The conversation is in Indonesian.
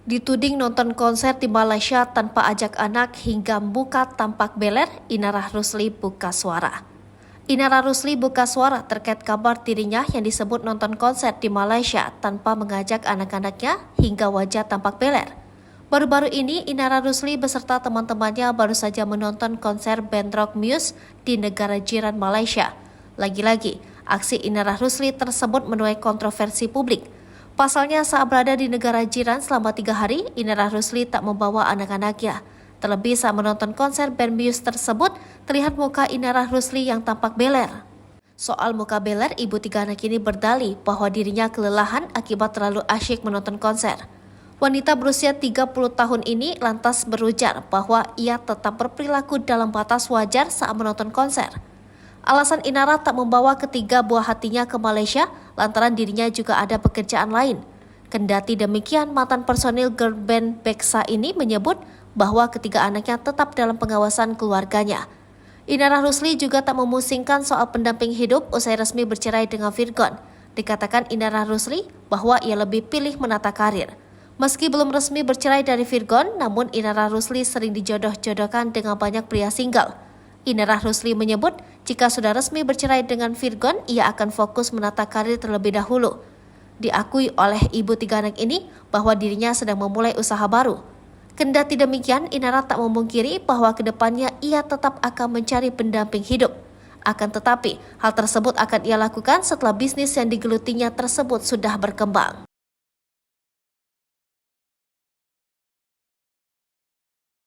Dituding nonton konser di Malaysia tanpa ajak anak hingga muka tampak beler, Inara Rusli buka suara. Inara Rusli buka suara terkait kabar dirinya yang disebut nonton konser di Malaysia tanpa mengajak anak-anaknya hingga wajah tampak beler. Baru-baru ini, Inara Rusli beserta teman-temannya baru saja menonton konser band rock Muse di negara jiran Malaysia. Lagi-lagi, aksi Inara Rusli tersebut menuai kontroversi publik. Pasalnya saat berada di negara jiran selama 3 hari, Inara Rusli tak membawa anak-anaknya. Terlebih saat menonton konser band Muse tersebut, terlihat muka Inara Rusli yang tampak beler. Soal muka beler, ibu 3 anak ini berdalih bahwa dirinya kelelahan akibat terlalu asyik menonton konser. Wanita berusia 30 tahun ini lantas berujar bahwa ia tetap berperilaku dalam batas wajar saat menonton konser. Alasan Inara tak membawa ketiga buah hatinya ke Malaysia lantaran dirinya juga ada pekerjaan lain. Kendati demikian, mantan personil girl band Beksa ini menyebut bahwa ketiga anaknya tetap dalam pengawasan keluarganya. Inara Rusli juga tak memusingkan soal pendamping hidup usai resmi bercerai dengan Virgon. Dikatakan Inara Rusli bahwa ia lebih pilih menata karir. Meski belum resmi bercerai dari Virgon, namun Inara Rusli sering dijodoh-jodohkan dengan banyak pria single. Inara Rusli menyebut jika sudah resmi bercerai dengan Virgon, ia akan fokus menata karir terlebih dahulu. Diakui oleh ibu 3 anak ini bahwa dirinya sedang memulai usaha baru. Kendati demikian, Inara tak memungkiri bahwa kedepannya ia tetap akan mencari pendamping hidup. Akan tetapi, hal tersebut akan ia lakukan setelah bisnis yang digelutinya tersebut sudah berkembang.